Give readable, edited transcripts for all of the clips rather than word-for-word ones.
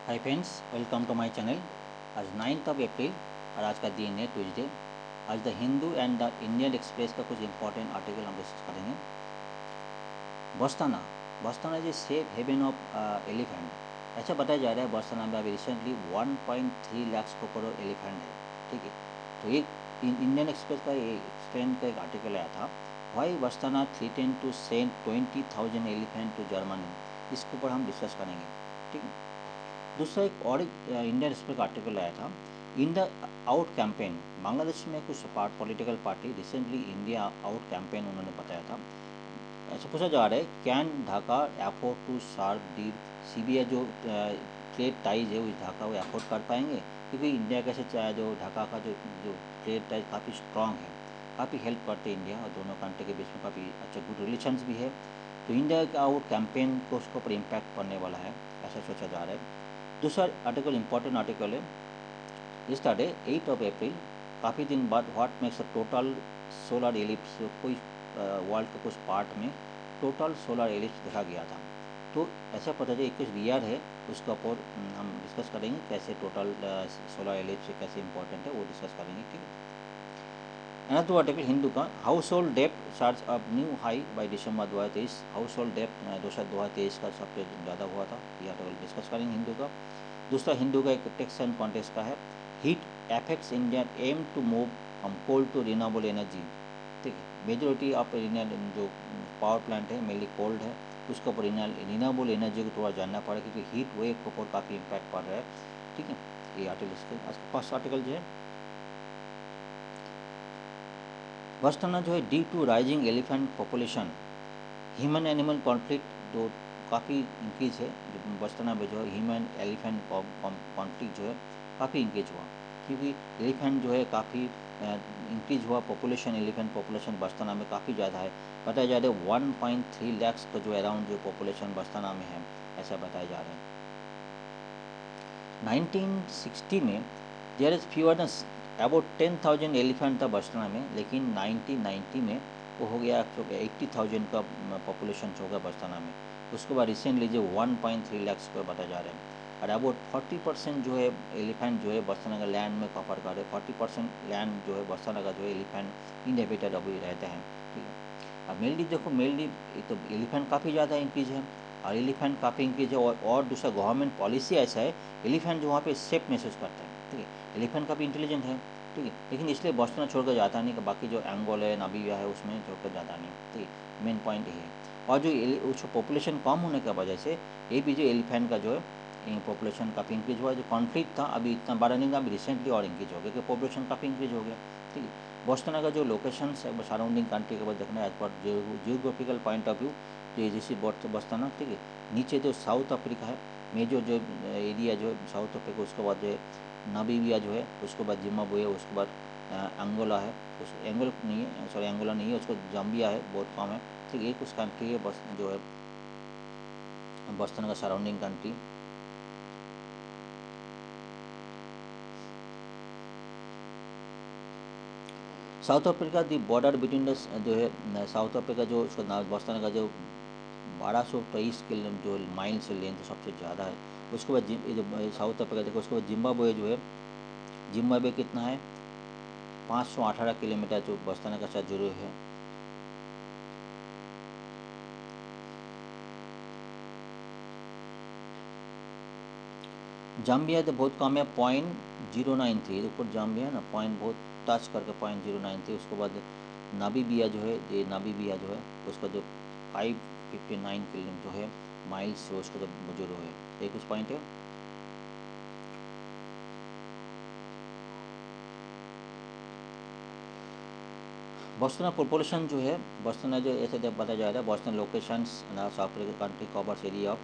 Hi friends, welcome to my channel. आज 9 अप्रैल और आज का दिन है ट्यूसडे। आज the Hindu and the Indian Express का कुछ इंपॉर्टेंट आर्टिकल हम डिस्कस करेंगे। Botswana Botswana is a safe haven of elephant. ऐसा बताया जा रहा है बस्ताना में अभी रिसेंटली 1.3 लाख करोड़ एलिफेंट है। ठीक है, तो एक इंडियन एक्सप्रेस का एक्सप्लेन का एक आर्टिकल आया था, why Botswana threaten to send 20,000 elephant to Germany. इसके ऊपर हम डिस्कस करेंगे। ठीक है, दूसरा एक और इंडियन एक्सप्रेस का आर्टिकल आया था, in the out campaign. Bangladesh में कुछ political party recently India out campaign उन्होंने बताया था। ऐसा पूछा जा रहा है, can Dhaka afford to serve the CBI जो ट्रेड टाइज है उस ढाका वो एफोर्ड कर पाएंगे, क्योंकि इंडिया कैसे चाहे जो ढाका का जो जो ट्रेड टाइज काफ़ी स्ट्रॉन्ग है, काफ़ी हेल्प करते हैं इंडिया और दोनों कंट्री के बीच में काफ़ी अच्छा गुड रिलेशंस भी है। तो इंडिया का आउट कैंपेन को उसके ऊपर इम्पैक्ट पड़ने वाला है, ऐसा सोचा जा रहा है। दूसरा आर्टिकल इंपॉर्टेंट आर्टिकल है, यस्टरडे 8 अप्रैल, काफ़ी दिन बाद what makes a total solar ellipse, कोई वर्ल्ड के कुछ पार्ट में टोटल सोलर एलिप्स देखा गया था। तो ऐसा पता चला कुछ रियर है, उसके ऊपर हम डिस्कस करेंगे कैसे टोटल सोलर एलिप्स कैसे इंपॉर्टेंट है वो डिस्कस करेंगे। ठीक है, अनदर आर्टिकल हिंदू का, हाउस होल्ड डेप्ट charge up new high by December 2023। Household डेप्ट 2023 का सबसे ज़्यादा हुआ था, ये आर्टिकल डिस्कस करेंगे हिंदू का। दूसरा हिंदू का एक टेक्स्ट एंड कॉन्टेक्स्ट का है, heat effects India aim to move हम कोल टू रिन्यूएबल एनर्जी। ठीक है, मेजोरिटी ऑफ इंडियन जो पावर प्लांट है मेनली कोल्ड है, उसके ऊपर रिन्यूएबल एनर्जी को थोड़ा जानना पड़ा, क्योंकि हीट वेव के ऊपर काफ़ी इम्पैक्ट पड़ रहा है। ठीक है, ये आर्टिकल आज का फर्स्ट आर्टिकल जो है, बस्ताना जो है due to rising elephant population, human animal conflict जो काफ़ी इंक्रीज है, जो बस्ताना में जो है ह्यूमन एलिफेंट कॉन्फ्लिक्ट जो है काफ़ी इंक्रीज हुआ, क्योंकि एलिफेंट जो है काफ़ी इंक्रीज हुआ, पॉपुलेशन एलिफेंट पॉपुलेशन बस्ताना में काफ़ी ज़्यादा है। बताया जा रहा है 1.3 लाख का जो अराउंड जो पॉपुलेशन बस्ताना में है, ऐसा बताया जा रहा है। 1960 में there is fewer than about 10,000 elephant था बस्ताना में, लेकिन 1990 में वो हो गया 80,000 का पॉपुलेशन हो गया बस्ताना में। उसके बाद रिसेंटली जो 1.3 लाख को बताया जा रहा है, और अबाउट 40% जो है एलिफेंट जो है बस्ताना का लैंड में कवर कर रहे हैं। 40% लैंड जो है बस्ताना का जो है एलिफेंट इनहेबिटेड अभी रहते हैं। ठीक है, अब मेनली देखो, मेनली तो एलिफेंट काफ़ी ज़्यादा इंक्रीज है, और एलिफेंट काफ़ी इंक्रीज है, और दूसरा गवर्नमेंट पॉलिसी ऐसा है, एलिफेंट जो वहाँ पे सेफ महसूस करते हैं। ठीक है, एलिफेंट काफ़ी इंटेलिजेंट है। ठीक है, लेकिन इसलिए बस्ताना छोड़कर जाता नहीं, कि बाकी जो एंगोल है नामीबिया है उसमें छोड़कर जाता नहीं। ठीक है, मेन पॉइंट ये है। और जो उसको पॉपुलेशन कम होने की वजह से ये भी जो एलिफेंट का जो है पॉपुलेशन काफ़ी इंक्रीज हुआ। जो कॉन्फ्लिक्ट था अभी इतना बड़ा नहीं था, अभी रिसेंटली और इंक्रीज हो गया, क्योंकि पॉपुलेशन काफ़ी इंक्रीज हो गया। ठीक है, बस्ताना का जो लोकेशन है वो सराउंडिंग कंट्री के बाद देखना है as per geographical point of view, तो जैसे बस्ताना। ठीक है, नीचे जो साउथ अफ्रीका है, मेजर जो एरिया जो है साउथ अफ्रीका, उसके बाद जो है नामीबिया जो है, उसके बाद जिम्बाब्वे, उसके बाद अंगोला है, उस एंगोल नहीं है, सॉरी एंगोला नहीं है, उसको जाम्बिया है, बहुत कम है। ठीक है, एक उस कंट्री है बस जो है बस्ताना का surrounding country. South Africa the border between the जो है साउथ अफ्रीका जो उसका बस्ताना का जो 1223 किलो जो माइल्स लेंथ सबसे ज़्यादा है। उसके बाद जो साउथ अफ्रीका देखो, उसके बाद जिम्बाब्वे जो है, जिम्बाब्वे कितना है 518 किलोमीटर जो बस्ताना का साथ जुड़े है। जाम्बिया तो बहुत कम है, 0.093 ऊपर जाम्बिया है ना, पॉइंट बहुत टच करके 0.093। उसके बाद नामीबिया जो है, ये नामीबिया जो है उसका जो 559 किलो जो है माइल्स से उसका जो बुजुर्ग है, एक उस पॉइंट है। बस्ताना पॉपुलेशन जो है, बस्ताना जो ऐसे बताया जा रहा है, Botswana location South Africa country covers area of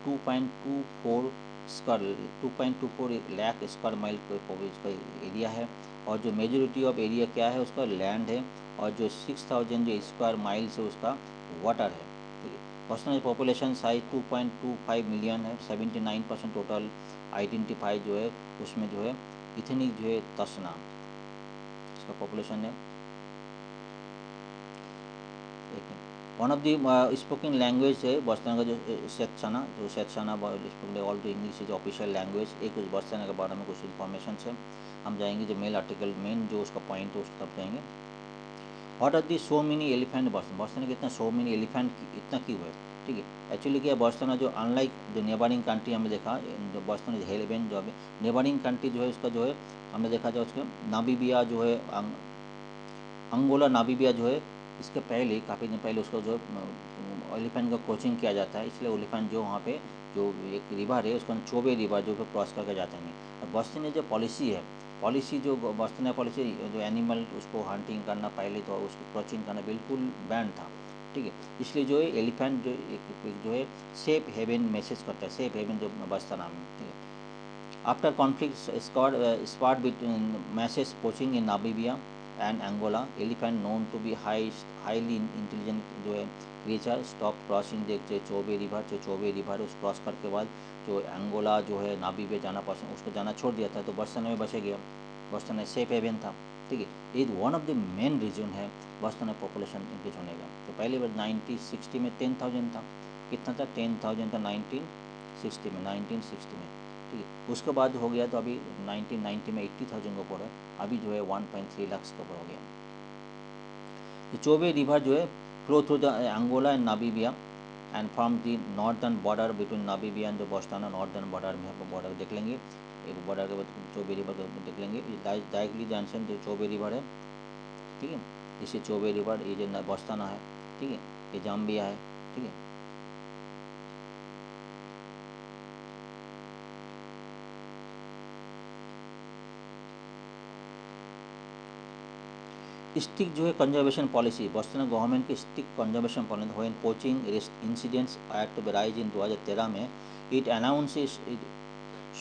2.24 square 2.24 lakh square mile का एरिया है, और जो मेजोरिटी ऑफ एरिया क्या है उसका लैंड है, और जो 6,000 जो स्क्वायर माइल्स है उसका वाटर है। ठीक है, बस्ताना पॉपुलेशन साइज 2.25 मिलियन है, 79% टोटल आइडेंटिफाई जो है उसमें जो है इथनिक जो है तसना इसका पॉपुलेशन है। One of the spoken language है बोस्टन का जो Setswana, although English is official language. एक कुछ बोस्टन के बारे में कुछ इन्फॉर्मेशन है, हम जाएंगे जो मेल आर्टिकल मेन जो उसका पॉइंट है उसको तब जाएंगे। What are the so many elephant Botswana, Botswana के इतना सो मेनी एलिफेंट इतना क्यों है, ठीक है। एक्चुअली क्या बोस्टन जो अनलाइक द नेबरिंग कंट्री हमने देखा, बोस्टन इज हेलेबेन जो है नेबरिंग कंट्री जो है उसका जो है हमने देखा जो उसके नामीबिया जो है अंगोला नामीबिया जो है इसके पहले काफ़ी दिन पहले उसको जो एलिफेंट का कोचिंग किया जाता है, इसलिए एलिफेंट जो वहाँ पे जो एक रिवर है उसका चोबे रिवर जो क्रॉस करके जाते हैं। और बोस्टन में जो पॉलिसी है, पॉलिसी जो बोस्टन है पॉलिसी जो एनिमल उसको हंटिंग करना पहले तो उसको क्रॉचिंग करना बिल्कुल बैन था, ठीक है। इसलिए जो है एलिफेंट जो एक जो है सेफ हेवन मैसेज करता है, सेफ हेवन जो बोस्टन नाम है, ठीक है। After conflict sparked between message poaching in Namibia and Angola, elephant known to be highly intelligent जो है क्रिएचर स्टॉप क्रॉसिंग जो चोबे रिवर उस क्रॉस करके बाद जो अंगोला जो है नामीबिया जाना पसंद उसको जाना छोड़ दिया था, तो बोस्टन में बचे गया, बोस्टन में सेफ हेवन था, ठीक है। ये one of the main reason है बोस्टन में पॉपुलेशन इंक्रीज होने का। तो पहले बार 1960 में 10,000 था, कितना था 10,000 था 1960 में, ठीक है। उसके बाद हो गया तो अभी 1990 में 80,000 के ऊपर है, अभी जो है 1.3 लाख के ऊपर हो गया। तो चोबे रिवर जो है flow through the Angola and Namibia and from the northern border between Namibia and Botswana, northern border में है, बॉर्डर देख लेंगे, एक बॉर्डर के बाद चोबे रिवर को देख लेंगे। डायरेक्टली जंक्शन जो चोबे रिवर है, ठीक है, इसे चोबे रिवर ये जो बोस्टन है, ठीक है, ये जाम्बिया है, ठीक है। स्टिक जो है कंजर्वेशन पॉलिसी, बोस्टन गवर्नमेंट की stick conservation policy when poaching incidents act rise in 2013 में it announce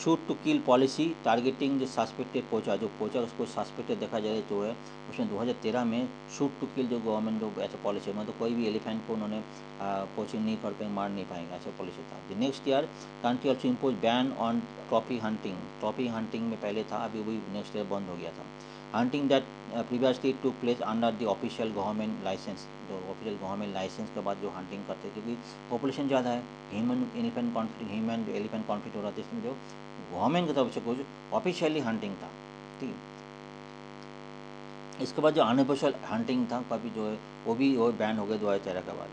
shoot to kill policy targeting जो सस्पेक्टेड पोचा, जो पोचा उसको सस्पेक्टेड देखा जाए जो है उसमें 2013 में शूट टू किल जो गवर्नमेंट जो ऐसा पॉलिसी मतलब कोई भी एलिफेंट को उन्होंने पोचिंग नहीं कर पाएंगे, मार नहीं पाएंगे, ऐसा पॉलिसी था। The next year country also impose ban on trophy hunting में पहले था, अभी वही नेक्स्ट ईयर बंद हो गया था। Hunting that previously to place under the official government license, जो ऑफिशियल गवर्नमेंट लाइसेंस के बाद जो हंटिंग करते थे, क्योंकि पॉपुलेशन ज़्यादा है, ह्यूमन एलिफेंट कॉन्फ्लिक्ट हो रहा था, इसमें जो गवर्नमेंट की तरफ से कुछ ऑफिशियली हंटिंग था, ठीक है। इसके बाद जो अनऑफिशियल हंटिंग था काफ़ी जो है वो भी बैन हो गया 2013 के बाद।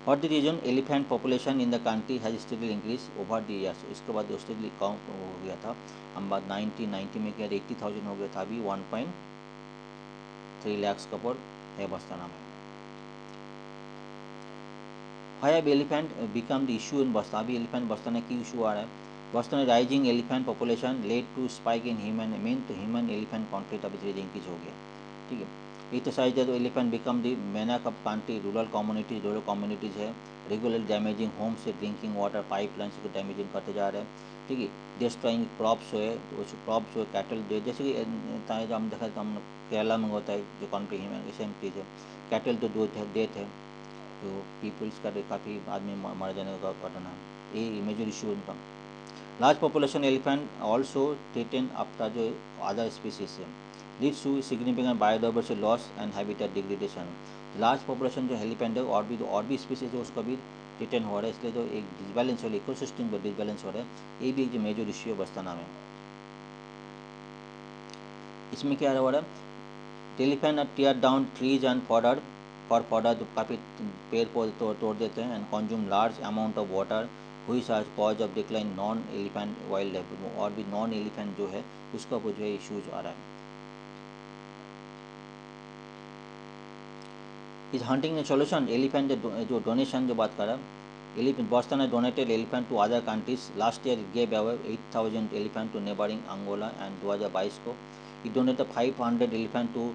For the reason elephant population in the country has steadily increase over the years, इसके बाद स्टेडली कम हो गया था, हम बात 1990 में किया 80,000 हो गया था, अभी 1.3 लाख के ऊपर है बोस्टन में। हाई अब elephant become the issue in Boston, अभी एलिफेंट बोस्टन में क्यों इशू आ रहा है, Boston rising elephant population led to spike in human elephant conflict अभी धीरे इंक्रीज हो गया, ठीक है। इट साइज तो elephant become the menace of country rural communities है, रेगुलर डैमेजिंग होम से ड्रिंकिंग वाटर पाइपलाइंस को डैमेजिंग करते जा रहे हैं, ठीक है। डिस्ट्रॉइंग क्रॉप्स है, तो उस क्रॉप्स हो कैटल दे, जैसे कि जो हम देखा तो हम केरला में होता है जो कंट्री है सेम चीज़ है, कैटल तो डेथ है, तो पीपल्स का काफ़ी आदमी मर जाने का घटना है, ये मेजर इशू उनका। Large population elephant also threaten after जो अदर स्पीसीज है, leads to significant biodiversity loss and habitat degradation. Large population जो एलिफेंट है और भी स्पीसीज है उसका भी रिटर्न हो रहा है, इसलिए जो एक डिसबैलेंस हो रहा है, इकोसिस्टम पर डिसबैलेंस हो रहा है, ये भी एक जो मेजर इश्यू है बोस्टन में। इसमें क्या हो रहा है, elephant tear down trees and for fodder, जो काफ़ी पेड़ पौधे तोड़ देते हैं, and consume large amount of water हुई आज cause of decline non elephant wild life, और भी नॉन एलिफेंट जो है उसका वो जो है इशूज आ रहा है। इस हंटिंग ने सोल्यूशन एलिफेंट जो डोनेशन जो बात कर रहा है, एलिफेंट बोस्टन ने donated elephant to other countries, last year gave away 8,000 elephant to neighbouring Angola, and 2022 को it donated 500 elephant to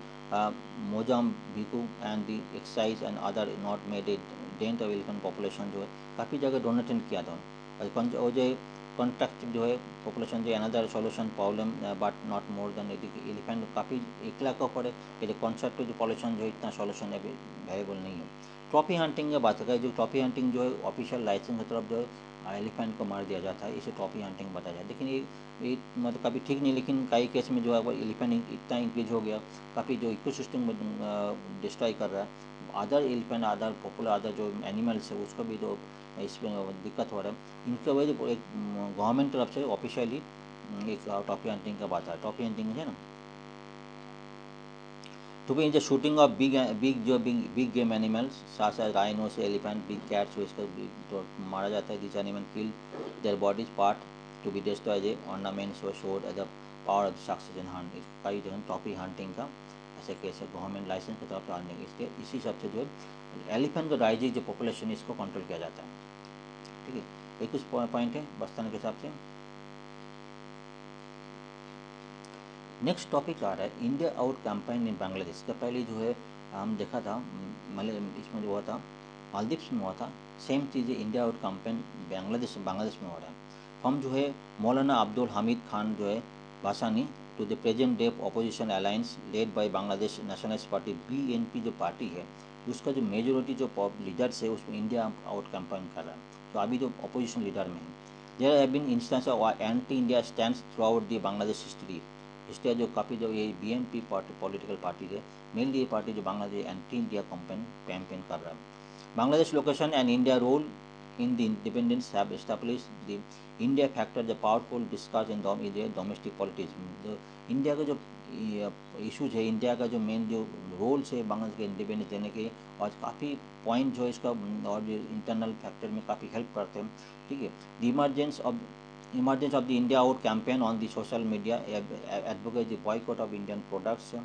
Mozambique and the excise and other not made a dent of elephant population जो है काफ़ी जगह donated किया था, और जो contract जो है पॉपुलेशन जो another solution problem but not more than elephant काफ़ी 1 लाख का ऊपर है, ये कॉन्सेप्ट जो पॉपुलेशन जो है इतना सोल्यूशन अवेलेबल नहीं है। ट्रॉफी हंटिंग की बात करें, जो ट्रॉफी हंटिंग जो है ऑफिशियल लाइसेंस की तरफ जो है एलिफेंट को मार दिया जाता है, इसे ट्रॉफी हंटिंग बताया जाए, लेकिन ये मतलब कभी ठीक नहीं, लेकिन कई केस में जो है वो एलिफेंट इतना इंक्रीज हो गया, काफ़ी जो इकोसिस्टम में डिस्ट्रॉय कर रहा है, other elephant, other popular other जो एनिमल्स है उसको भी तो इसमें दिक्कत हो रहा है। इनके वजह से एक गवर्नमेंट तरफ से ऑफिशियली एक टॉफी हंटिंग का बात है। टॉफी हंटिंग है ना, to be in the shooting of big game animals such as rhinos, elephant, big cats, जो इसका तो मारा जाता है। These animals kill their bodies part to be destroyed as ornaments or showed as the power of success in hunt। इसका ही जो है टॉपी hunting का ऐसे कैसे गवर्नमेंट लाइसेंस की तरफ डालने के इसके इसी सब से जो है एलिफेंट जो राइजिंग जो पॉपुलेशन है इसको कंट्रोल किया जाता है। ठीक है, एक कुछ पॉइंट है बस्तान के हिसाब से। नेक्स्ट टॉपिक आ रहा है India out campaign in Bangladesh. इसका पहले जो है हम देखा था इसमें जो हुआ था मालदीव्स में हुआ था, सेम चीज़ इंडिया आउट कैंपेन बांग्लादेश में हो रहा है। हम जो है मौलाना अब्दुल हामिद खान जो है Bhashani to the present day opposition alliance led by Bangladesh Nationalist Party BNP जो पार्टी है उसका जो मेजोरिटी जो लीडर्स है उसमें इंडिया आउट कैंपेन कर रहा है। तो अभी जो अपोजिशन लीडर में है there have been instance of anti India stands throughout the Bangladesh history. इसलिए जो काफ़ी जो ये BNP पार्टी पॉलिटिकल पार्टी है मेनली ये पार्टी जो बांग्लादेश एंटी इंडिया कैंपेन कर रहा है। Bangladesh location and India role in the independence have established the India factor the powerful discuss in domestic politics. जो इंडिया का जो इशूज है, इंडिया का जो मेन जो रोल्स है बांग्लादेश के इंडिपेंडेंस देने के और काफ़ी पॉइंट जो इसका और जो इंटरनल फैक्टर में काफ़ी हेल्प करते हैं। ठीक है, the emergence of the India Out campaign on the social media advocates the boycott of Indian products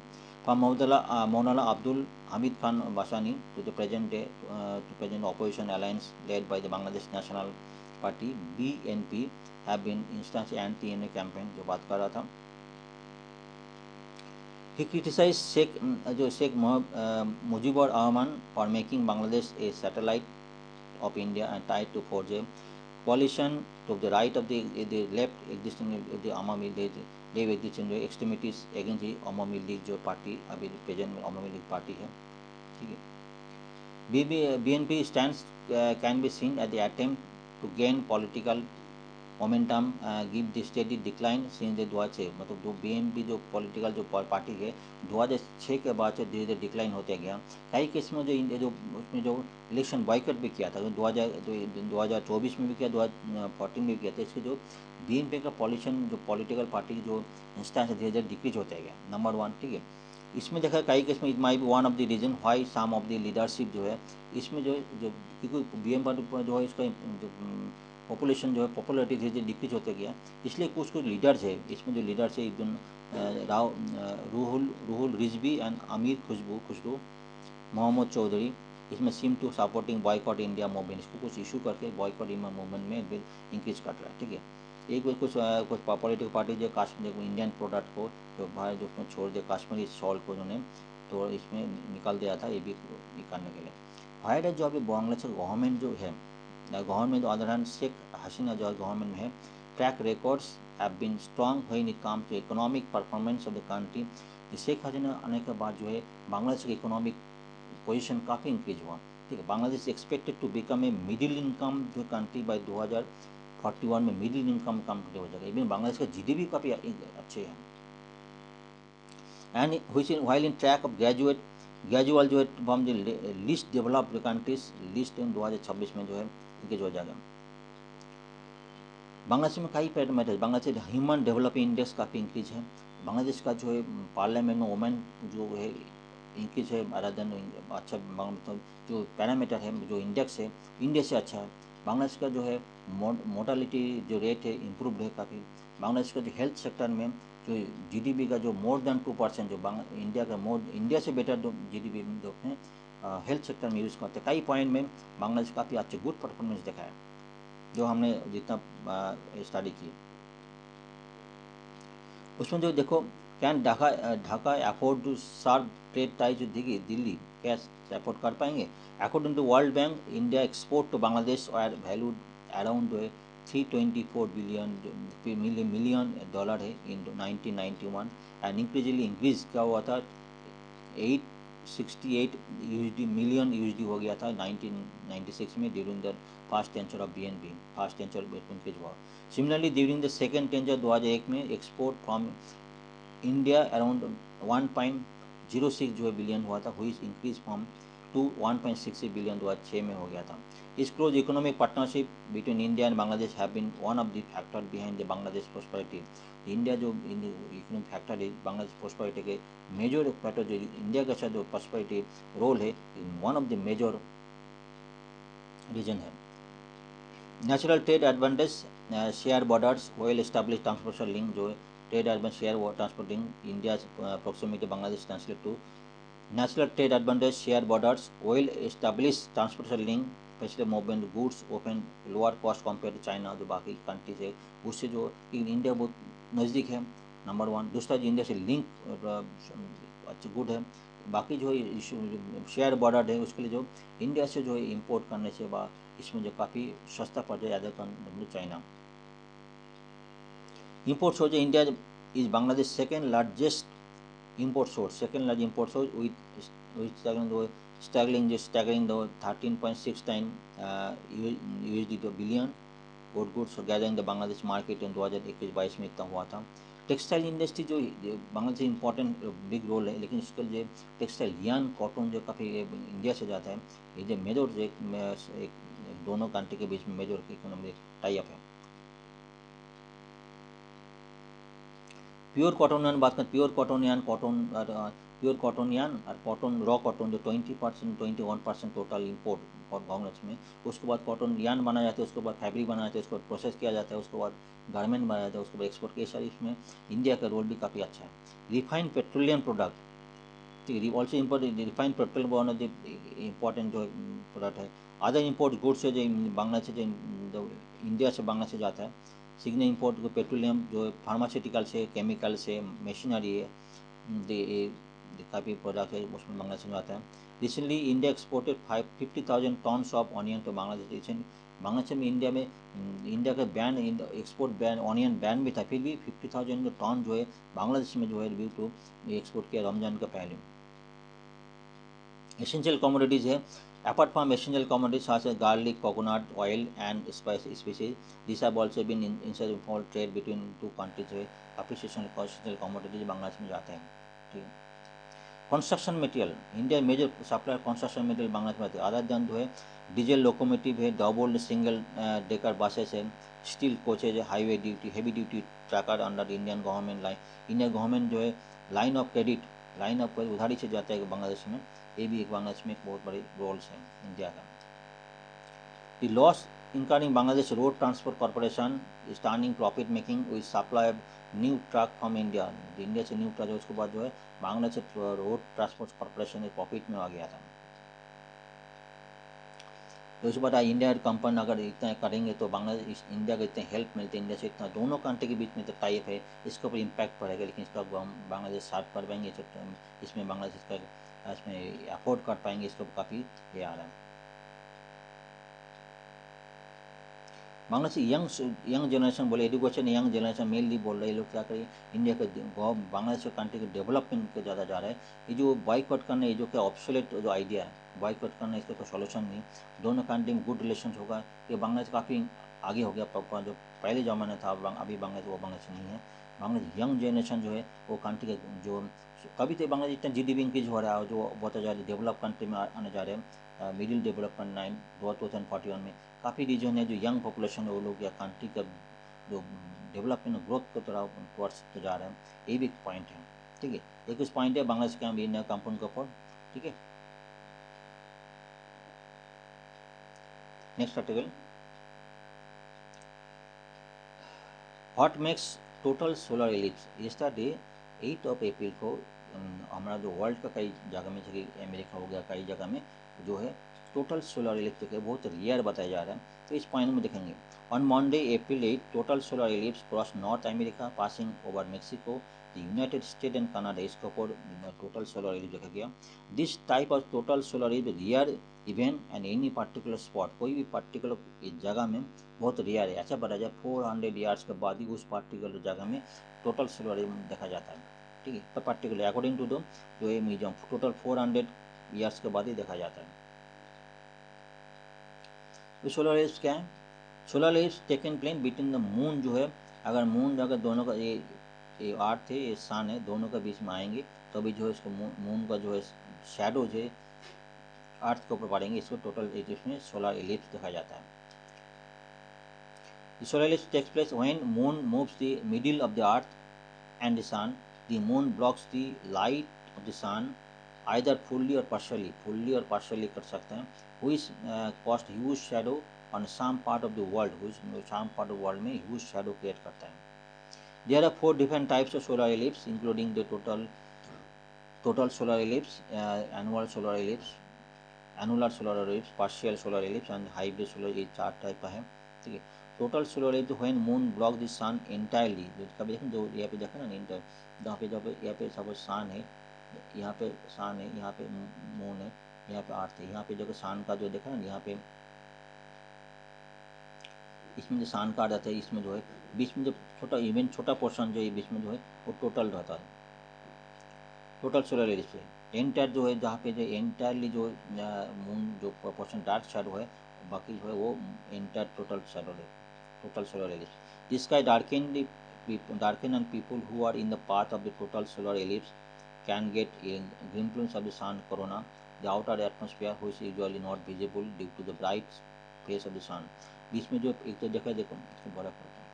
from Maulana Abdul Hamid Khan Basani to the present day to present opposition alliance led by the Bangladesh National Party BNP have been instance anti-India campaign जो बात कर रहा था। He criticized Sheikh Mujibur Rahman for making Bangladesh a satellite of India and tried to forge a coalition to the right of the left existing the Awami League existing extremities against the Awami League जो party अभी present में Awami League party है। ठीक है, BNP stands can be seen at the attempt to gain political momentum give the steady decline since the 2006। मतलब जो BNP जो political जो पार्टी है 2006 के बाद से धीरे धीरे डिक्लाइन होते गया। कई केस में जो उसमें जो इलेक्शन बॉयकट भी किया था 2024 में भी किया, 2014 में भी किया था। इसके जो BNP का पॉलिटिकल पार्टी जो इंस्टेंस धीरे धीरे डिक्रीज होते गया, नंबर 1। ठीक है, इसमें देखा कई केस में it may be one of the reason why some of the leadership जो है इसमें जो क्योंकि BNP जो है इसका जो पॉपुलेशन जो है पॉपुलरिटी धीरे धीरे डिक्रीज होते गया। इसलिए कुछ लीडर्स है इसमें जो लीडर्स है एकदम रूहुल रिजवी एंड अमीर खुशबू मोहम्मद चौधरी इसमें seem to supporting boycott India movement. इसको कुछ इशू करके बॉयकॉट इंडिया मूवमेंट में बिल इंक्रीज कर रहा है। ठीक है, एक कुछ पॉलिटिकल पार्टी जो कश्मीर इंडियन प्रोडक्ट को जो बाहर जो उसमें छोड़ दिया कश्मीरी शॉल को उन्होंने तो इसमें निकाल दिया था ये भी करने के लिए। हायर जो अभी बांग्लादेश गवर्नमेंट जो है government other hand Sheikh Hasina जो गवर्नमेंट में है track records have been strong when it comes to economic performance of the country. Sheikh Hasina आने के बाद जो है बांग्लादेश की इकोनॉमिक पोजीशन काफ़ी इंक्रीज हुआ। ठीक है, Bangladesh expected to become a middle income जो कंट्री बाय 2041 में मिडिल इनकम कंट्री हो जाएगा। इवन बांग्लादेश का GDP काफ़ी अच्छे हैं and which while in track of gradual जो है from the list developed countries list in 2026 में जो है इंक्रीज हो जाएगा। बांग्लादेश में कई parameters Bangladesh human development index काफ़ी इंक्रीज है। बांग्लादेश का जो है पार्लियामेंट में वुमेन जो है इंक्रीज है रादन अच्छा मतलब जो पैरामीटर है जो इंडेक्स है इंडिया से अच्छा है। बांग्लादेश का जो है मोर्टालिटी जो रेट है इम्प्रूवड है काफ़ी। बांग्लादेश का जो हेल्थ सेक्टर में जो GDP का जो मोर देन 2% जो इंडिया से बेटर जो GDP जो है हेल्थ सेक्टर में यूज़ करते हैं। कई पॉइंट में बांग्लादेश काफ़ी अच्छे गुड परफॉर्मेंस दिखा है जो हमने जितना स्टडी की उसमें जो देखो can Dhaka afford to sharp trade ties Delhi कैश अफोर्ड कर पाएंगे। According to world bank India export to Bangladesh are valued around $324 million है इन 1991 एंड इंक्रीज क्या हुआ था 868 मिलियन USD हो गया था 1996 में during the first tenure of BNP first tenure increase हुआ। Similarly during the second tenure 2001 में एक्सपोर्ट फ्रॉम इंडिया अराउंड 1.06 जो है बिलियन हुआ था हुई इंक्रीज फ्रॉम टू 1.6 बिलियन 2006 में हो गया था। इस close economic partnership between India and Bangladesh have been one of the factor behind the Bangladesh prosperity. India जो इकोनॉमिक फैक्टर है बांग्लादेश प्रोस्पेरिटी के मेजर फैक्टर जो इंडिया के साथ जो प्रोस्पेरिटी रोल है one of the major reason है। Natural trade advantage, share borders, well establish transportation link जो है trade advantage share transport link India proximity Bangladesh translate to natural trade advantage share borders well establish transportation link specially movement goods open lower cost compare to China जो बाकी countries है उससे जो India बहुत नज़दीक है नंबर वन। दूसरा जो इंडिया से लिंक अच्छा गुड है। बाकी जो शेयर बॉर्डर है उसके लिए जो इंडिया से जो है इम्पोर्ट करने से इसमें जो काफ़ी सस्ता पड़ जाए other China. Import source India is Bangladesh second largest import source with staggering the 13.6 time USD to billion good goods gathering the Bangladesh market in 2021-22 में इतना हुआ था। टेक्सटाइल इंडस्ट्री जो बांग्लादेश इम्पोर्टेंट बिग रोल है लेकिन इसका जो टेक्सटाइल यान कॉटन जो काफ़ी इंडिया से जाता है ये जो मेजर एक दोनों कंट्री के बीच में मेजर इकोनॉमिक टाई अप है। प्योर कॉटन यान बात करें प्योर कॉटन यान और कॉटन रॉ कॉटन जो 21% टोटल इम्पोर्ट और बांग्लादेश में उसके बाद कॉटन यान बनाया जाता है उसके बाद फैब्रिक बनाया जाता है उसके बाद प्रोसेस किया जाता है उसके बाद गारमेंट बनाया जाता है उसके बाद एक्सपोर्ट के सारी इसमें इंडिया का रोल भी काफ़ी अच्छा है। रिफाइंड पेट्रोलियम प्रोडक्ट ठीक है also important refined petroleum one of the important जो प्रोडक्ट है। अदर इम्पोर्ट गुड्स है जो बांग्लादेश से जो इंडिया से बांग्लादेश से जाता है सिग्ने इम्पोर्ट को पेट्रोलियम जो फार्मास्यूटिकल से केमिकल से मशीनरी है काफ़ी प्रोडक्ट है उसमें बांग्लादेश में आता है। Recently India exported 50,000 tons of onion to Bangladesh. Recent Bangladesh में इंडिया का ban export ban onion ban भी था फिर भी 50,000 टन जो है बांग्लादेश में जो है ड्यू टू एक्सपोर्ट किया रमजान का पहले। एसेंशियल कमोडिटीज है apart from essential commodities such as garlic, coconut oil and spice species, these have also been inside for trade between two countries है काफ़ी essential commodities बांग्लादेश में जाते हैं। ठीक है। Construction material India major supplier construction material Bangladesh में आते हैं। अदर देन जो है डीजल लोकोमोटिव है डबल सिंगल डेकर बसेस है स्टील कोचेज है highway duty heavy duty tracker under Indian government line. Indian government जो है लाइन ऑफ क्रेडिट उधारी से जाता है बांग्लादेश में ये भी एक बांग्लादेश में एक बहुत बड़ी रोल्स है इंडिया का। The loss incurring Bangladesh road transport corporation is turning profit making with supply new truck from India से न्यू ट्रक उसके बाद जो है Bangladesh road transport corporation profit में आ गया था। तो उसके बाद इंडिया कंपनी अगर इतना करेंगे तो बांग्लादेश इंडिया को इतने हेल्प मिलते इंडिया से इतना दोनों कंट्री के बीच में तो टाइप है इसके ऊपर इम्पैक्ट पड़ेगा लेकिन इसका बांग्लादेश साथ कर पाएंगे इसमें बांग्लादेश का इसमें अफोर्ड कर पाएंगे इसको काफ़ी ये आ रहा है। बांग्लादेश यंग जनरेशन बोले एजुकेशन यंग जनरेशन मेनली बोल रहे हैं लोग क्या करें इंडिया के बांग्लादेश कंट्री के डेवलपमेंट के ज़्यादा जा रहा है। ये जो बाइकआउट करना ये जो क्या ऑब्सोलेट जो आइडिया है बाइकआउट करना इसका कोई सोल्यूशन नहीं। दोनों कंट्री में गुड रिलेशन होगा ये बांग्लादेश काफ़ी आगे हो गया जो पहले ज़माना था अभी बांग्लादेश वो बांग्लादेश नहीं है। बांग्लादेश यंग जनरेशन जो है वो कंट्री के जो कभी तो बांग्लादेश इतना GDP इंक्रीज हो रहा है जो बहुत ज़्यादा डेवलप कंट्री में आने जा रहे हैं मिडिल डेवलपमेंट लाइन 2041 में काफ़ी रीजन है जो यंग पॉपुलेशन है वो लोग या कंट्री का जो डेवलपमेंट ग्रोथ को थोड़ा टुवर्ड्स तो जा रहे हैं ये भी एक पॉइंट है। ठीक है एक उस पॉइंट है बांग्लादेश के इंडिया कंपनी के ऊपर। ठीक है next article what makes total solar ellipse. Yesterday 8 अप्रैल को हमारा जो वर्ल्ड का कई जगह में जैसे अमेरिका हो गया कई जगह में जो है टोटल सोलर इलिप्स जो है बहुत रियर बताया जा रहा है। तो इस पॉइंट में देखेंगे on Monday April 8 total solar ellipse cross north America passing over Mexico the United state and Canada इसके ऊपर टोटल सोलर इलिप्स देखा गया। This type of total solar ellipse rear event and any particular spot कोई भी particular जगह में बहुत rear है। अच्छा बताया जाए 400 ईयर्स के बाद ही उस पर्टिकुलर जगह में टोटल सोलर इलिप्स देखा जाता है। ठीक है तो पर्टिकुलर अकॉर्डिंग टू द जो ये म्यूजियम टोटल 400 ईयर्स के बाद ही देखा जाता है। तो सोलर इलिप्स क्या है solar ellipse taken place between the moon जो है अगर मून अगर दोनों का ये अर्थ है ये सन है दोनों के बीच में आएंगे तो अभी जो है इसको मून का जो है शैडो जो है अर्थ के ऊपर पढ़ेंगे, इसको टोटल इलिप्स में सोलर इलिप्स देखा जाता है। The solar eclipse takes place when moon moves the middle of the earth and the sun. The moon blocks the light of the sun either fully or partially कर सकते हैं, which cast huge shadow on some part of the world, में huge shadow create करता है। There are 4 different types of solar eclipse, including the total solar eclipse, annular solar eclipse, partial solar eclipse and hybrid solar, ये 4 type का है, ठीक है। Total solar eclipse when moon block the sun entirely, जो कभी देखें, जो यहाँ पे देखा ना इंटर, जहाँ पे जब यहाँ पे सपोज सन है, यहाँ पे सन है, यहाँ पे मून है, यहाँ पे अर्थ है, यहाँ पे जो सन का जो देखा ना, यहाँ पे इसमें जो सन का रहता है, इसमें जो है बीच में जो छोटा पोर्शन जो है बीच में जो है वो टोटल रहता है, टोटल सोलर इक्लिप्स है। एंटायर जो है, जहाँ पे जो एंटायरली जो मून जो पोर्शन डार्क शैडो है, बाकी जो है वो एंटायर टोटल शैडो है, total solar eclipse. The sky darken and people who are in the path of the total solar eclipse can get a glimpse of the sun corona, the outer atmosphere, which is usually not visible due to the bright face of the sun. बीच में जो एक तो देखो इसको बड़ा करता है,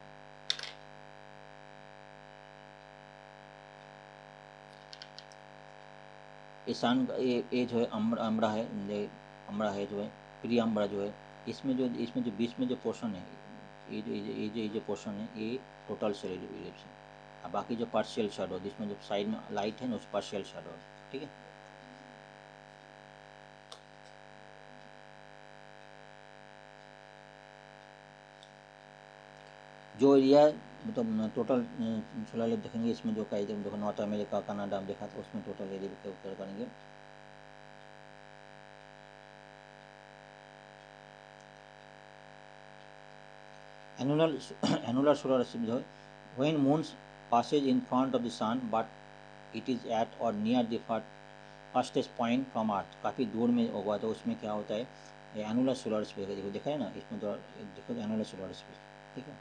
ये सन ये जो है अम्बरा है, अम्बरा है जो है, प्री अम्बरा जो है, इसमें जो बीच में जो पोर्शन है, ये जो पोर्शन है ये टोटल सोलर इक्लिप्स है। अब बाकी जो पार्शियल शैडो, जिसमें जो साइड में लाइट है ना, उस पार्शियल शैडो, ठीक है। जो एरिया मतलब टोटल सोलर इक्लिप्स देखेंगे, इसमें जो कई देखो नॉर्थ अमेरिका, कनाडा में देखा, तो उसमें टोटल एरिया के ऊपर करेंगे। एनुलर सोलर इक्लिप्स जो है, when moon passes in front of the sun but it is at or near the fastest point from earth, काफ़ी दूर में होगा, तो उसमें क्या होता है, एनुलर सोलर इक्लिप्स, देखो देखा है ना, इसमें तो देखो एनुलर सोलर इक्लिप्स, ठीक है।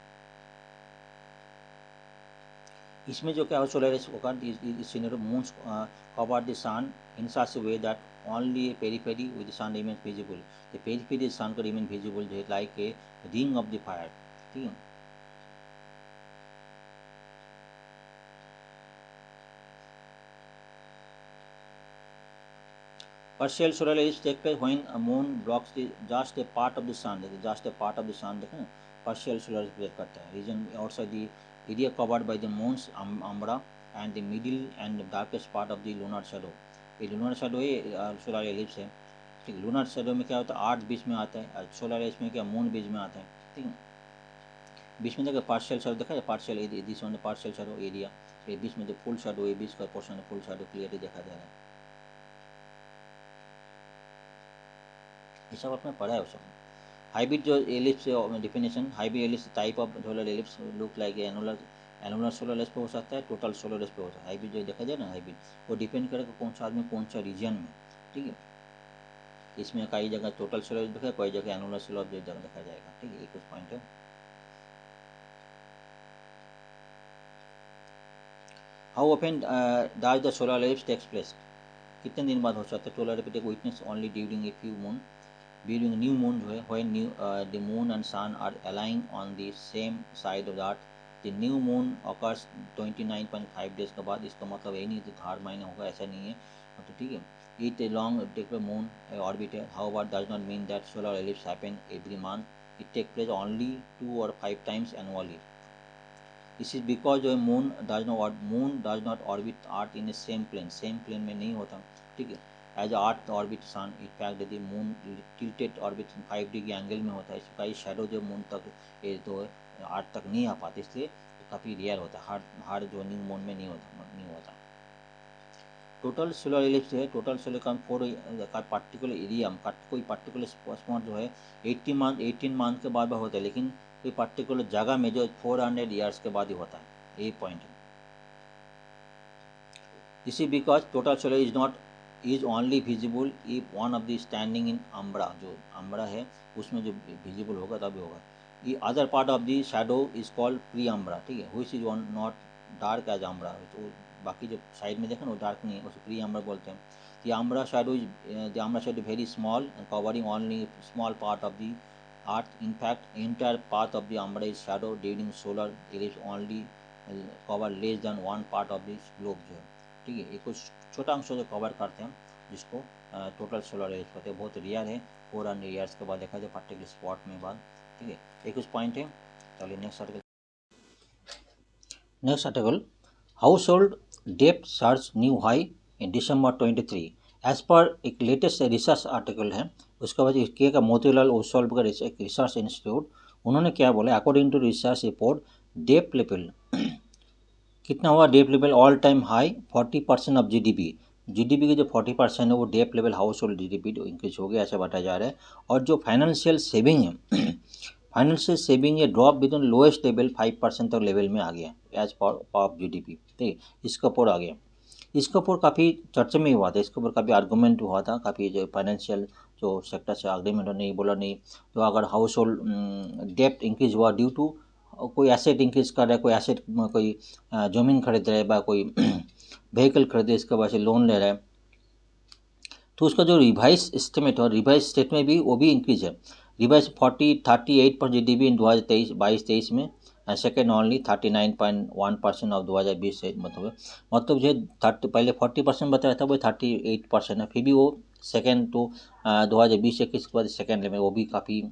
इसमें जो क्या solar eclipse moon cover the sun in such way that only periphery with the sun remains visible, the periphery sun को रिमेन विजिबल जो है like a ring of the fire, ठीक है। Partial solar eclipse take place when a moon blocks just a part of the sun, just a part of the sun, देखें ना, partial solar eclipse करता है। Region outside the area covered by the moon's umbra and the middle and the darkest part of the lunar shadow, ये lunar shadow ये solar eclipse है, ठीक। lunar shadow में क्या होता है, अर्थ बीच में आता है, solar eclipse में क्या मून बीच में आता है, ठीक है। बीच में देखा पार्शियल शैडो देखा है, partial this one partial shadow area, ये बीच में जो फुल शैडो, ये बीच का पोर्शन फुल शैडो क्लियरली देखा जा रहा है, ये सब आपने पढ़ा है उस सब। हाइब्रिड जो ellipse definition, hybrid ellipse type of solar ellipse look like annular solar ellipse पे हो सकता है, टोटल सोलर एलिप्स पे हो सकता है। हाइब्रिड जो देखा जाए ना, हाइब्रिड वो डिपेंड करेगा कौन सा आदमी कौन सा रीजन में, ठीक है। इसमें कई जगह टोटल सोलर देखा, कई जगह एनुलर सोलर देखा जाएगा, ठीक है। ये कुछ पॉइंट है। How often does the solar eclipse takes place, कितने दिन बाद हो सकता है solar eclipse, witness only during a few moon, during new moon जो है, when the moon and sun are aligning on the same side of the earth, the new moon occurs 29.5 days के बाद। इसका मतलब यही नहीं कि हर महीने होगा, ऐसा नहीं है, तो ठीक है। It a long take moon orbit, however does not mean that solar eclipse happen every month, it take place only 2 or 5 times annually. This is because जो है moon does not orbit earth in the same plane में नहीं होता, ठीक है। As earth orbit सन, in fact यदि moon tilted orbit 5 degree angle में होता है, इसका ही शेडो जो मून तक ये तो अर्थ तक नहीं आ पाते, इसलिए काफ़ी रेयर होता है, हर जो न्यू मून में नहीं होता। टोटल सोलर इलिप्स है, टोटल सोलर का पार्टिकुलर एरिया, कोई पार्टिकुलर स्पॉट जो है 18 मंथ के बाद होता है, लेकिन कोई पार्टिकुलर जगह में जो 400 ईयर्स के बाद ही होता है, यही पॉइंट है। This is because total solar is only visible if one of the standing in अम्बरा, जो अम्बरा है उसमें जो विजिबल होगा तभी होगा। ये other part of the shadow is called penumbra, ठीक है, which is not dark as umbra, तो बाकी जो साइड में देखें वो डार्क नहीं है, उसे प्री अम्बर बोलते हैं। The umbra shadow very small covering only small part of the earth. In fact entire path of the umbra is shadow during solar ellipse only cover less than 1 part of this globe जो है, ठीक है। ये कुछ छोटा अंश जो cover करते हैं जिसको टोटल सोलर इलिप्स होते हैं, बहुत रेयर है। 400 ईयर्स के बाद देखा जाए पर्टिकुलर स्पॉट में बाद, ठीक है। ये कुछ पॉइंट है। चलिए next article. Next article, household डेप्ट surge new high in December 23 as per एक लेटेस्ट रिसर्च आर्टिकल है। उसके बाद के का मोतीलाल ओसवाल का एक रिसर्च इंस्टीट्यूट, उन्होंने क्या बोला, अकॉर्डिंग टू रिसर्च रिपोर्ट डेप्ट लेवल कितना हुआ, डेप्ट level all time high 40% of GDP. GDP के जो 40% है वो डेप्ट level household GDP increase हो गया ऐसा बताया जा रहा है। और जो फाइनेंशियल सेविंग है फाइनेंशियल सेविंग ये ड्रॉप विद लोएस्ट लेवल 5% तक लेवल में आ गया एज पर ऑफ जीडीपी, ठीक है। इसका ऊपर आ गया, इसके ऊपर काफ़ी चर्चा में हुआ था, इसके ऊपर काफ़ी आर्गूमेंट हुआ था, काफ़ी जो फाइनेंशियल जो सेक्टर से आर्गूमेंट नहीं बोला नहीं। तो अगर हाउस होल्ड डेप्ट इंक्रीज हुआ ड्यू टू कोई एसेट इंक्रीज कर रहा है, कोई एसेट कोई ज़मीन खरीद रहा है बा कोई व्हीकल खरीदे, इसके वजह से लोन ले रहा है, तो उसका जो रिवाइज एस्टिमेट और रिवाइज स्टेट में भी वो भी इंक्रीज है। रिवाइज 38 पर जीडीपी इन 2022-23 में, सेकेंड ओनली 39.1% ऑफ 2020 से मतलब जो 30 पहले 40% बताया था वो 38% है, फिर भी वो सेकेंड टू 2020-21 के बाद सेकेंड लेवल वो भी काफ़ी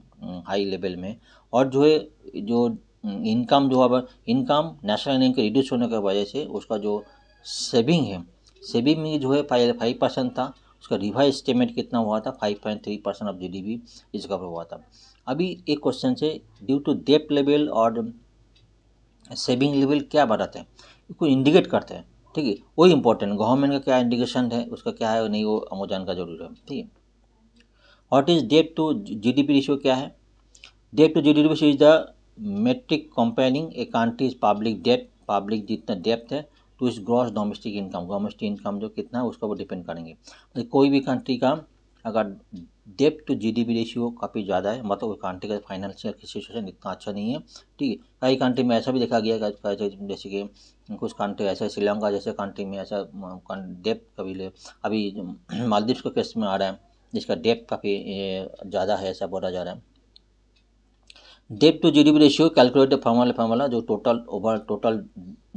हाई लेवल में। और जो है जो इनकम जो अब इनकम नेशनल इनकम रिड्यूस होने की वजह से उसका जो सेविंग है, सेविंग में जो है 5% था, उसका रिवाइज एस्टिमेट कितना हुआ था 5.3% ऑफ जीडीपी इसका हुआ था। अभी एक क्वेश्चन से ड्यू टू डेप्ट लेवल और सेविंग लेवल क्या बढ़ाते हैं, इसको इंडिकेट करते हैं, ठीक है। वो इंपॉर्टेंट गवर्नमेंट का क्या इंडिकेशन है, उसका क्या है नहीं वो हमें जानना जरूर है, ठीक है। व्हाट इज डेप्ट टू जीडीपी रेशियो क्या है, डेप्ट to GDP ratio is the metric comparing a country's public debt, public जितना डेप्थ है तो इस ग्रॉस डोमेस्टिक इनकम जो कितना है उसका वो डिपेंड करेंगे। तो कोई भी कंट्री का अगर डेप्ट टू जीडीपी रेशियो काफ़ी ज़्यादा है मतलब वो कंट्री का फाइनेंशियल सिचुएशन इतना अच्छा नहीं है, ठीक है। कई कंट्री में ऐसा भी देखा गया जैसे कि कुछ कंट्री ऐसा श्रीलंका जैसे कंट्री में ऐसा डेप्ट कभी ले, अभी मालदीव का केस में आ रहा है जिसका डेप्ट काफ़ी ज़्यादा है ऐसा बोला जा रहा है। डेप्ट to GDP ratio calculated formula जो total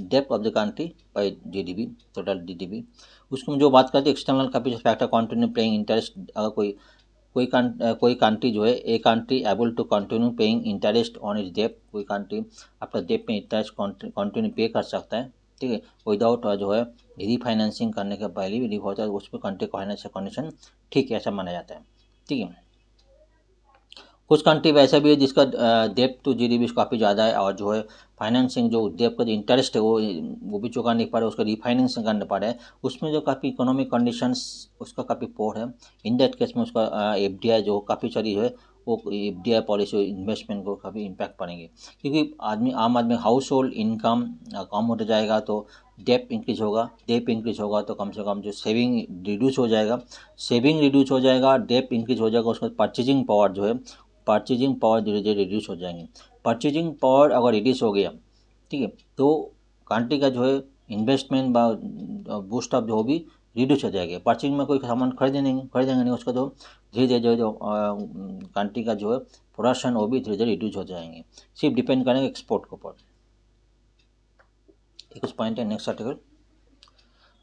depth of the country by GDP, total GDP, उसमें जो बात करते हैं external capital factor continue paying interest. अगर कोई कंट्री जो है a country able to continue paying interest on is डेप्ट, कोई कंट्री अपना डेप्ट में इंटरेस्ट कंटिन्यू पे कर सकता है, ठीक है, विदाउट जो है रीफाइनेंसिंग करने के पहले भी होता है उस पर कंट्री का फाइनेंशियल कंडीशन ठीक है ऐसा माना जाता है, ठीक है। कुछ कंट्री वैसा भी है जिसका डेप्ट टू जीडीपी काफ़ी ज़्यादा है और जो है फाइनेंसिंग जो डेप्ट का जो इंटरेस्ट है वो भी चुका नहीं पा रहा है, उसका रिफाइनेंसिंग करना पड़ रहा है, उसमें जो काफ़ी इकोनॉमिक कंडीशंस उसका काफ़ी पोर है। इन दैट केस में उसका एफडीआई जो काफ़ी सारी है वो एफडीआई पॉलिसी इन्वेस्टमेंट को काफ़ी इम्पैक्ट पड़ेंगे, क्योंकि आम आदमी हाउस होल्ड इनकम कम होता जाएगा तो डेप्ट इंक्रीज होगा तो कम से कम जो सेविंग रिड्यूस हो जाएगा, डेप्ट इंक्रीज हो जाएगा, उसका परचेजिंग पावर जो है परचेजिंग पावर धीरे धीरे रिड्यूस हो जाएंगे। परचेजिंग पावर अगर रिड्यूस हो गया, ठीक है, तो कंट्री का जो है इन्वेस्टमेंट बूस्ट अप जो भी रिड्यूस हो जाएगा। परचेजिंग में कोई सामान खरीदेंगे नहीं उसका तो धीरे धीरे जो कंट्री का जो है प्रोडक्शन वो भी धीरे धीरे रिड्यूस हो जाएंगे, सिर्फ डिपेंड करेंगे एक्सपोर्ट के ऊपर। कुछ पॉइंट है। नेक्स्ट आर्टिकल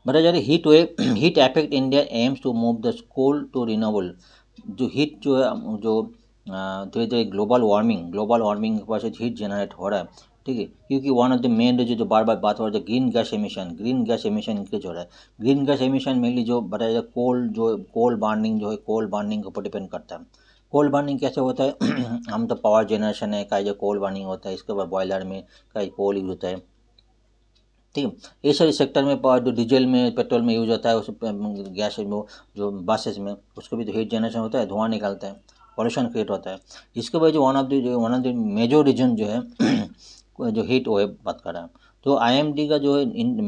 बताया जा रहा है heat affect India aims to move the coal to renewable. जो हीट जो है जो धीरे धीरे ग्लोबल वार्मिंग की वजह से हीट जनरेट हो रहा है, ठीक है, क्योंकि वन ऑफ द मेन जो बार बार बात हो रहा है ग्रीन गैस एमिशन इंक्रीज हो रहा है। ग्रीन गैस एमिशन मेनली जो बताया जाए कोल बर्निंग के ऊपर डिपेंड करता है। कोल बर्निंग कैसे होता है हम तो पावर जनरेशन है कहीं जो कोल बर्निंग होता है, इसके बाद बॉयलर में कहीं कोल यूज होता है, ठीक है। ये सारे सेक्टर में जो डीजल में पेट्रोल में यूज होता है उस गैस में जो बसेस में उसको भी तो हीट जनरेशन होता है, धुआं निकलता है, पॉल्यूशन क्रिएट होता है। इसके बाद जो one of the major reason जो है जो हीट वो बात कर रहा है। तो आईएमडी का जो है इंडियन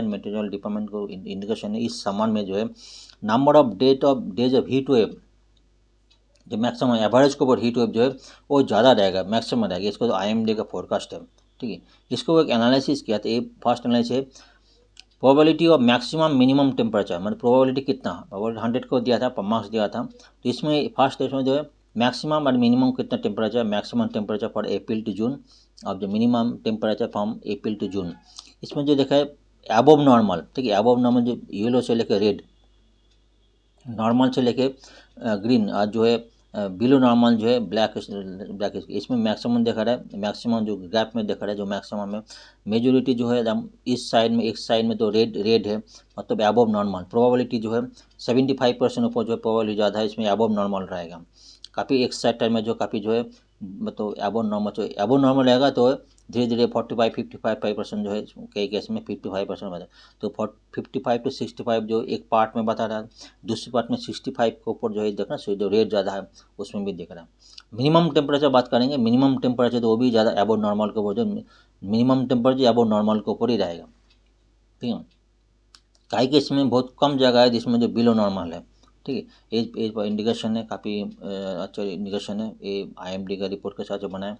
मेट्रोलॉजिकल डिपार्टमेंट को इंडिकेशन है इस सम्मान में जो है number of days of heat wave जो मैक्सिमम एवरेज के ऊपर हीट वेव जो है वो ज़्यादा रहेगा, मैक्सिमम रहेगा, इसको तो आईएमडी का फोरकास्ट है, ठीक है। इसको एक एनालिसिस किया था, ये फर्स्ट एनालिसिस है probability of maximum minimum temperature, मतलब प्रोबेबिलिटी कितना, प्रोबेबिलिटी 100 को दिया था, मार्क्स दिया था। तो इसमें फर्स्ट इसमें जो है मैक्सिमम और मिनिमम कितना temperature, maximum temperature for April to June और जो minimum temperature from April to June. इसमें जो देखा है अबव नॉर्मल, ठीक है, अबव नॉर्मल जो येलो से लेकर रेड, नॉर्मल से लेके ग्रीन, और जो है बिलो नॉर्मल जो है ब्लैक, इसमें मैक्सिमम देखा रहा है, मैक्सिमम जो गैप में देखा रहा है जो मैक्सिमम है, मेजोरिटी जो है इस साइड में, एक साइड में तो रेड है, मतलब अबव नॉर्मल। प्रोबेबिलिटी जो है 75% ऊपर जो है प्रोबेबिलिटी ज़्यादा है, इसमें अबव नॉर्मल रहेगा। काफ़ी एक सेक्टर में जो काफ़ी जो है मतलब अबव नॉर्मल, जो अबव नॉर्मल रहेगा तो धीरे धीरे 45-55% जो है कई केस में 55% बता, तो 55 to 65 जो एक पार्ट में बता रहा है, दूसरी पार्ट में 65 के ऊपर जो है देखना, जो रेट ज़्यादा है उसमें भी दिख रहा है। मिनिमम टेम्परेचर बात करेंगे, मिनिमम टेम्परेचर तो वो भी ज़्यादा अबव नॉर्मल के ऊपर, जो मिनिमम टेम्परेचर अबव नॉर्मल के ऊपर ही रहेगा, ठीक है। कई केस में बहुत कम जगह है जिसमें जो बिलो नॉर्मल है, ठीक है। एज पर इंडिकेशन है, काफ़ी अच्छा इंडिकेशन है, ये IMD का रिपोर्ट के साथ जो बना है।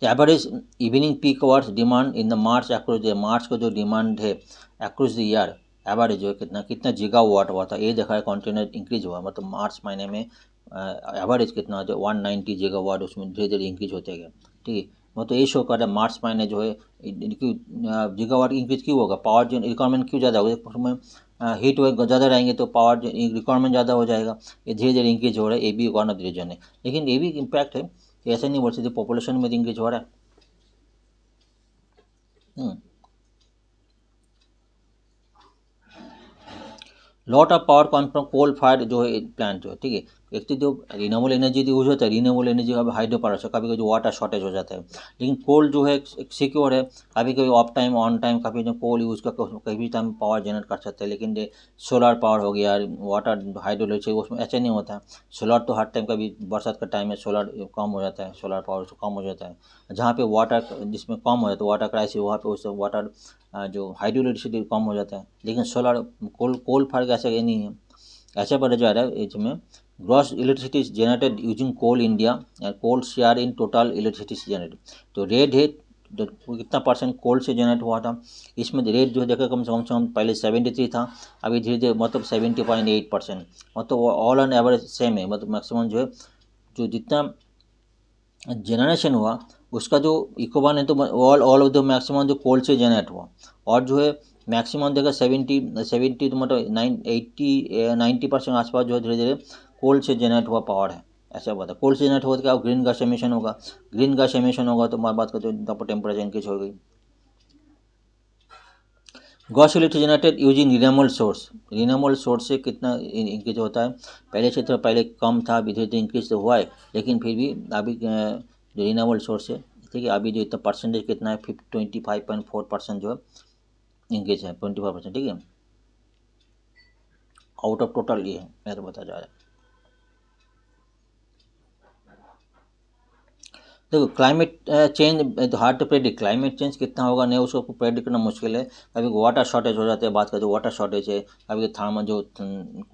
Average evening peak hours demand in the March across the, March को जो डिमांड है अक्रॉस द ईयर एवरेज जो कितना कितना गीगावाट हुआ था, ये देखा है कंटिन्यूस इंक्रीज हुआ, मतलब मार्च महीने में एवरेज कितना जो 190 गीगावाट उसमें धीरे धीरे इंक्रीज होते गए, ठीक है। मतलब ये शो कर रहा है मार्च महीने जो है गीगावाट इंक्रीज क्यों होगा, पावर जो रिक्वायरमेंट क्यों ज़्यादा होगा, उसमें हीट वेव ज़्यादा रहेंगे तो पावर रिक्वायरमेंट ज़्यादा हो जाएगा, ये धीरे धीरे इंक्रीज हो रहा है, ये भी वन ऑफ द रीजन है। लेकिन ये भी इम्पैक्ट है कि ऐसा नहीं बोल सकते पॉपुलेशन में इंक्रीज हो रहा है। Lot of power come from coal fire जो है प्लांट जो है, ठीक है। एक तो जो रिन्यूएबल एनर्जी यूज होता है, रिन्यूएबल एनर्जी का हाइड्रो पावर से कभी कभी जो वाटर शॉर्टेज हो जाता है, लेकिन कोल जो है एक सिक्योर है, कभी कभी ऑफ टाइम ऑन टाइम कभी जो कोल यूज़ करके उसमें कभी भी टाइम पावर जनरेट कर सकते हैं। लेकिन ये सोलर पावर हो गया, वाटर हाइड्रो से उसमें ऐसा नहीं होता है। सोलर तो हर टाइम कभी बरसात का टाइम में सोलर कम हो जाता है, सोलर पावर से कम हो जाता है, जहाँ पे वाटर जिसमें कम हो जाता है वाटर क्राइसिस, वहाँ पे उससे वाटर जो हाइड्रो इलेक्ट्रिसिटी कम हो जाता है। लेकिन सोलर कोल फायर ऐसा ये नहीं है, ऐसा बढ़ा जा रहा है इसमें। Gross electricity generated using coal India, coal share in total electricity generated, तो रेट है जो कितना परसेंट कोल से जनरेट हुआ था, इसमें रेट जो है देखा कम से कम पहले 73 था, अभी धीरे धीरे मतलब 70.8%, मतलब ऑल ऑन एवरेज सेम है, मतलब मैक्सिमम जो है जो जितना जनरेशन हुआ उसका जो इक्वल है तो ऑल ऑफ द मैक्सिमम जो कोल से जनरेट हुआ, और जो है मैक्सिमम देखा 70 तो मतलब 90% आसपास जो है धीरे धीरे कोल से जनरेट हुआ पावर है, ऐसा हुआ था। कोल से जनरेट हुआ तो क्या ग्रीन गैस एमिशन होगा, ग्रीन गैस एमिशन होगा तो हमारी बात करते हैं टेम्परेचर इंक्रीज हो गई। Gauss electricity generated using renewable source, renewable source से कितना इंक्रीज होता है, पहले से तो पहले कम था, अभी धीरे धीरे इंक्रीज तो हुआ है, लेकिन फिर भी अभी जो रिन्यूएबल सोर्स है, ठीक है, अभी जो इतना परसेंटेज कितना है 25.4% जो है इंक्रीज है, 25%, ठीक है, आउट ऑफ टोटल ये है, मैं तो बता जा रहा है। देखो क्लाइमेट चेंज तो hard to predict, climate change कितना होगा नहीं उसको प्रेडिक्ट करना मुश्किल है। कभी वाटर शॉर्टेज हो जाते हैं, बात करते हैं वाटर शॉर्टेज है, कभी थार्मल जो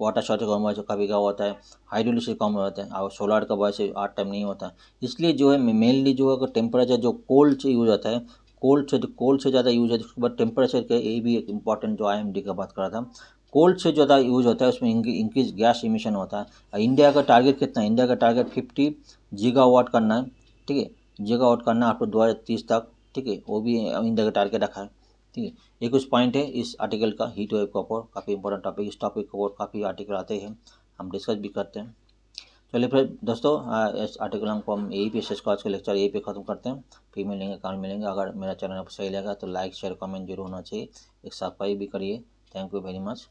वाटर शॉर्टेज कम हो, कभी क्या होता है हाइड्रोलिसिस कम हो जाता है, और सोलर का वजह से आठ टाइम नहीं होता, इसलिए जो है मेनली जो है टेम्परेचर जो कोल्ड से यूज होता है, कोल्ड से ज़्यादा यूज है, उसके बाद टेम्परेचर के ये भी एक इंपॉर्टेंट जो IMD का बात कर रहा था, कोल्ड से ज़्यादा यूज होता है उसमें इंक्रीज गैस इमिशन होता है। इंडिया का टारगेट कितना है, इंडिया का टारगेट 50 गीगावाट करना है, ठीक है, गीगावाट करना है आपको 2030 तक, ठीक है, वो भी इंडिया का टारगेट रखा है, ठीक है। ये कुछ पॉइंट है इस आर्टिकल का, हीट वेव के ऊपर काफ़ी इंपॉर्टेंट टॉपिक, इस टॉपिक के ऊपर काफ़ी आर्टिकल आते हैं, हम डिस्कस भी करते हैं। चलिए फिर दोस्तों इस आर्टिकल हमको हम यही पे शेष आज का लेक्चर यही पे ख़त्म करते हैं, फिर मिलेंगे कल मिलेंगे। अगर मेरा चैनल आपको सही लगा तो लाइक शेयर कमेंट जरूर होना चाहिए, एक सब्सक्राइब भी करिए। Thank you very much.